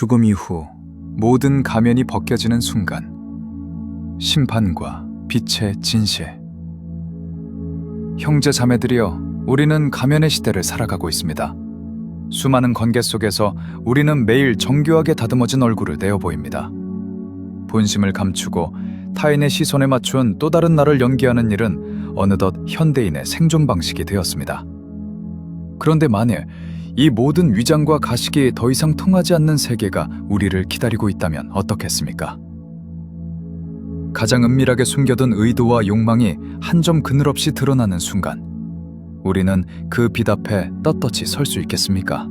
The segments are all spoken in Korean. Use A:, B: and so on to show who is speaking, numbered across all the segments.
A: 죽음 이후 모든 가면이 벗겨지는 순간, 심판과 빛의 진실. 형제 자매들이여, 우리는 가면의 시대를 살아가고 있습니다. 수많은 관계 속에서 우리는 매일 정교하게 다듬어진 얼굴을 내어 보입니다. 본심을 감추고 타인의 시선에 맞춘 또 다른 나를 연기하는 일은 어느덧 현대인의 생존 방식이 되었습니다. 그런데 만일 이 모든 위장과 가식이 더 이상 통하지 않는 세계가 우리를 기다리고 있다면 어떻겠습니까? 가장 은밀하게 숨겨둔 의도와 욕망이 한 점 그늘 없이 드러나는 순간, 우리는 그 빛 앞에 떳떳이 설 수 있겠습니까?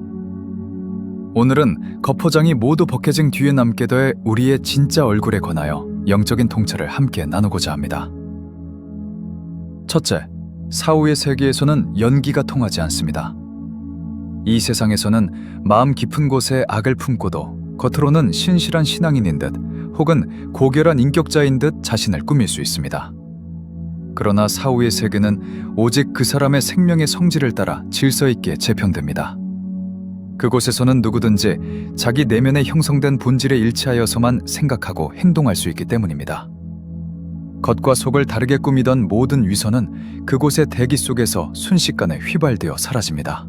A: 오늘은 겉포장이 모두 벗겨진 뒤에 남게 될 우리의 진짜 얼굴에 관하여 영적인 통찰을 함께 나누고자 합니다. 첫째, 사후의 세계에서는 연기가 통하지 않습니다. 이 세상에서는 마음 깊은 곳에 악을 품고도 겉으로는 신실한 신앙인인 듯 혹은 고결한 인격자인 듯 자신을 꾸밀 수 있습니다. 그러나 사후의 세계는 오직 그 사람의 생명의 성질을 따라 질서 있게 재편됩니다. 그곳에서는 누구든지 자기 내면에 형성된 본질에 일치하여서만 생각하고 행동할 수 있기 때문입니다. 겉과 속을 다르게 꾸미던 모든 위선은 그곳의 대기 속에서 순식간에 휘발되어 사라집니다.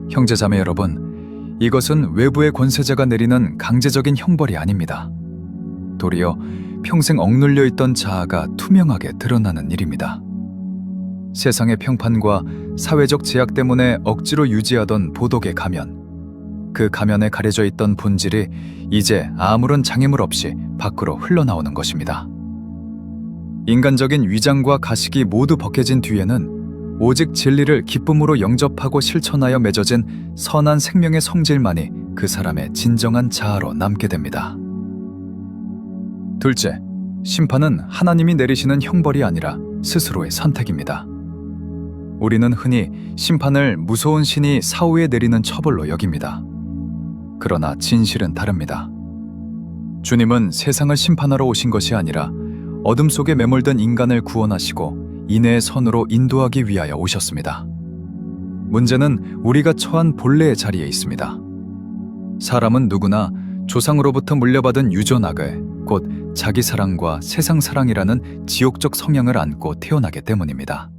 A: 형제자매 여러분, 이것은 외부의 권세자가 내리는 강제적인 형벌이 아닙니다. 도리어 평생 억눌려 있던 자아가 투명하게 드러나는 일입니다. 세상의 평판과 사회적 제약 때문에 억지로 유지하던 보독의 가면, 그 가면에 가려져 있던 본질이 이제 아무런 장애물 없이 밖으로 흘러나오는 것입니다. 인간적인 위장과 가식이 모두 벗겨진 뒤에는 오직 진리를 기쁨으로 영접하고 실천하여 맺어진 선한 생명의 성질만이 그 사람의 진정한 자아로 남게 됩니다. 둘째, 심판은 하나님이 내리시는 형벌이 아니라 스스로의 선택입니다. 우리는 흔히 심판을 무서운 신이 사후에 내리는 처벌로 여깁니다. 그러나 진실은 다릅니다. 주님은 세상을 심판하러 오신 것이 아니라 어둠 속에 매몰된 인간을 구원하시고 인애의 선으로 인도하기 위하여 오셨습니다. 문제는 우리가 처한 본래의 자리에 있습니다. 사람은 누구나 조상으로부터 물려받은 유전악을, 곧 자기 사랑과 세상 사랑이라는 지옥적 성향을 안고 태어나기 때문입니다.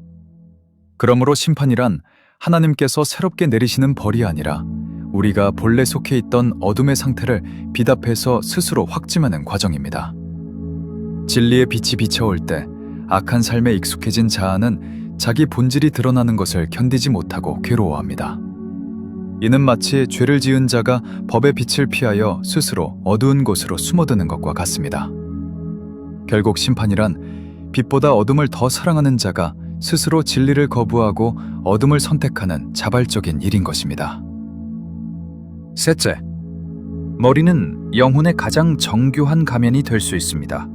A: 그러므로 심판이란 하나님께서 새롭게 내리시는 벌이 아니라 우리가 본래 속해 있던 어둠의 상태를 빛 앞에서 스스로 확증하는 과정입니다. 진리의 빛이 비춰올 때 악한 삶에 익숙해진 자아는 자기 본질이 드러나는 것을 견디지 못하고 괴로워합니다. 이는 마치 죄를 지은 자가 법의 빛을 피하여 스스로 어두운 곳으로 숨어드는 것과 같습니다. 결국 심판이란 빛보다 어둠을 더 사랑하는 자가 스스로 진리를 거부하고 어둠을 선택하는 자발적인 일인 것입니다. 셋째, 머리는 영혼의 가장 정교한 가면이 될 수 있습니다.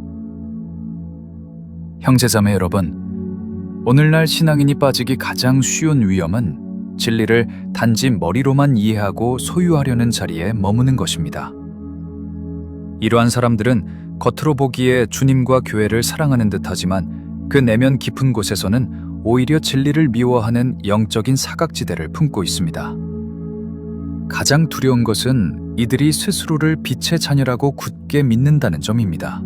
A: 형제자매 여러분, 오늘날 신앙인이 빠지기 가장 쉬운 위험은 진리를 단지 머리로만 이해하고 소유하려는 자리에 머무는 것입니다. 이러한 사람들은 겉으로 보기에 주님과 교회를 사랑하는 듯하지만 그 내면 깊은 곳에서는 오히려 진리를 미워하는 영적인 사각지대를 품고 있습니다. 가장 두려운 것은 이들이 스스로를 빛의 자녀라고 굳게 믿는다는 점입니다.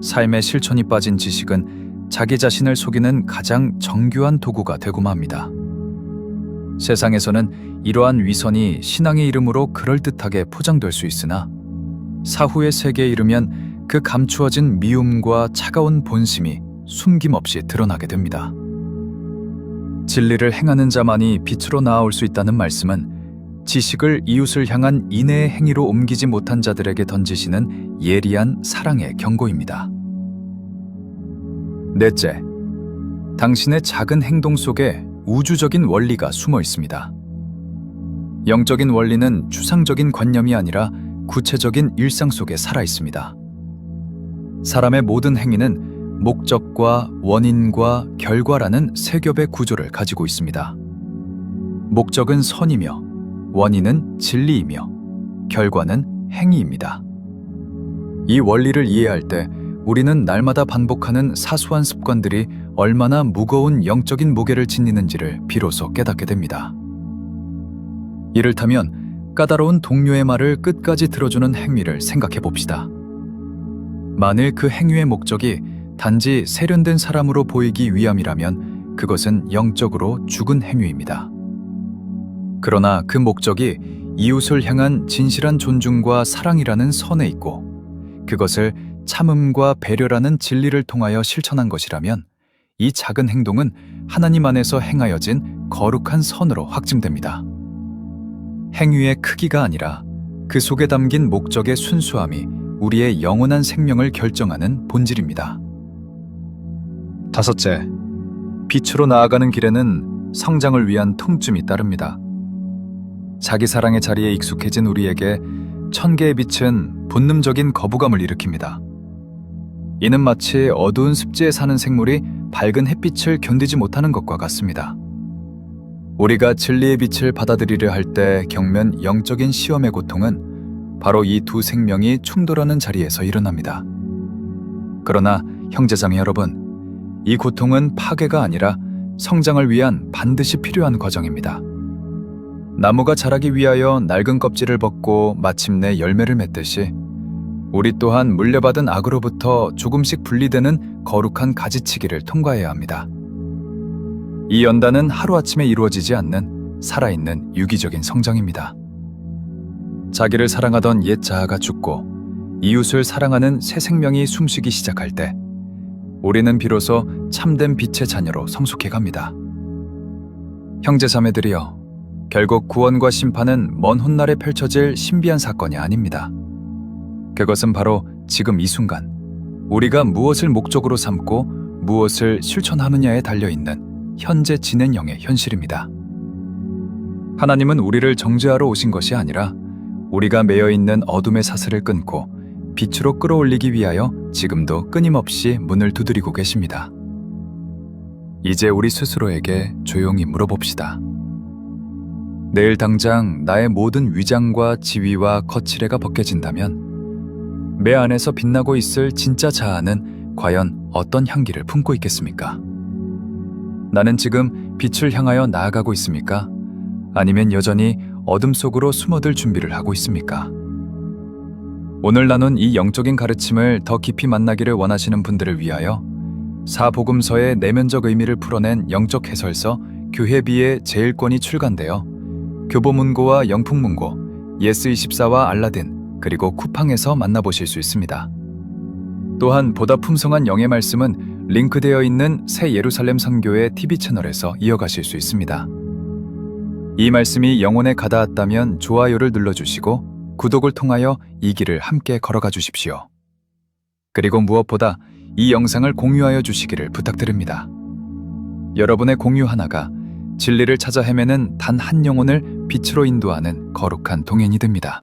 A: 삶의 실천이 빠진 지식은 자기 자신을 속이는 가장 정교한 도구가 되고 맙니다. 세상에서는 이러한 위선이 신앙의 이름으로 그럴듯하게 포장될 수 있으나 사후의 세계에 이르면 그 감추어진 미움과 차가운 본심이 숨김없이 드러나게 됩니다. 진리를 행하는 자만이 빛으로 나아올 수 있다는 말씀은 지식을 이웃을 향한 인애의 행위로 옮기지 못한 자들에게 던지시는 예리한 사랑의 경고입니다. 넷째, 당신의 작은 행동 속에 우주적인 원리가 숨어 있습니다. 영적인 원리는 추상적인 관념이 아니라 구체적인 일상 속에 살아 있습니다. 사람의 모든 행위는 목적과 원인과 결과라는 세 겹의 구조를 가지고 있습니다. 목적은 선이며 원인은 진리이며 결과는 행위입니다. 이 원리를 이해할 때 우리는 날마다 반복하는 사소한 습관들이 얼마나 무거운 영적인 무게를 지니는지를 비로소 깨닫게 됩니다. 이를테면 까다로운 동료의 말을 끝까지 들어주는 행위를 생각해 봅시다. 만일 그 행위의 목적이 단지 세련된 사람으로 보이기 위함이라면 그것은 영적으로 죽은 행위입니다. 그러나 그 목적이 이웃을 향한 진실한 존중과 사랑이라는 선에 있고 그것을 참음과 배려라는 진리를 통하여 실천한 것이라면 이 작은 행동은 하나님 안에서 행하여진 거룩한 선으로 확증됩니다. 행위의 크기가 아니라 그 속에 담긴 목적의 순수함이 우리의 영원한 생명을 결정하는 본질입니다. 다섯째, 빛으로 나아가는 길에는 성장을 위한 통쯤이 따릅니다. 자기 사랑의 자리에 익숙해진 우리에게 천개의 빛은 본능적인 거부감을 일으킵니다. 이는 마치 어두운 습지에 사는 생물이 밝은 햇빛을 견디지 못하는 것과 같습니다. 우리가 진리의 빛을 받아들이려 할 때 겪는 영적인 시험의 고통은 바로 이 두 생명이 충돌하는 자리에서 일어납니다. 그러나 형제자매 여러분, 이 고통은 파괴가 아니라 성장을 위한 반드시 필요한 과정입니다. 나무가 자라기 위하여 낡은 껍질을 벗고 마침내 열매를 맺듯이 우리 또한 물려받은 악으로부터 조금씩 분리되는 거룩한 가지치기를 통과해야 합니다. 이 연단은 하루아침에 이루어지지 않는 살아있는 유기적인 성장입니다. 자기를 사랑하던 옛 자아가 죽고 이웃을 사랑하는 새 생명이 숨쉬기 시작할 때 우리는 비로소 참된 빛의 자녀로 성숙해 갑니다. 형제자매들이여, 결국 구원과 심판은 먼 훗날에 펼쳐질 신비한 사건이 아닙니다. 그것은 바로 지금 이 순간 우리가 무엇을 목적으로 삼고 무엇을 실천하느냐에 달려있는 현재 진행형의 현실입니다. 하나님은 우리를 정죄하러 오신 것이 아니라 우리가 매여있는 어둠의 사슬을 끊고 빛으로 끌어올리기 위하여 지금도 끊임없이 문을 두드리고 계십니다. 이제 우리 스스로에게 조용히 물어봅시다. 내일 당장 나의 모든 위장과 지위와 거칠애가 벗겨진다면 내 안에서 빛나고 있을 진짜 자아는 과연 어떤 향기를 품고 있겠습니까? 나는 지금 빛을 향하여 나아가고 있습니까? 아니면 여전히 어둠 속으로 숨어들 준비를 하고 있습니까? 오늘 나눈 이 영적인 가르침을 더 깊이 만나기를 원하시는 분들을 위하여 사복음서의 내면적 의미를 풀어낸 영적 해설서 교회비의 제1권이 출간되어 교보문고와 영풍문고, 예스24와 알라딘, 그리고 쿠팡에서 만나보실 수 있습니다. 또한 보다 풍성한 영의 말씀은 링크되어 있는 새 예루살렘 선교회 TV 채널에서 이어가실 수 있습니다. 이 말씀이 영혼에 가닿았다면 좋아요를 눌러주시고 구독을 통하여 이 길을 함께 걸어가 주십시오. 그리고 무엇보다 이 영상을 공유하여 주시기를 부탁드립니다. 여러분의 공유 하나가 진리를 찾아 헤매는 단 한 영혼을 빛으로 인도하는 거룩한 동행이 됩니다.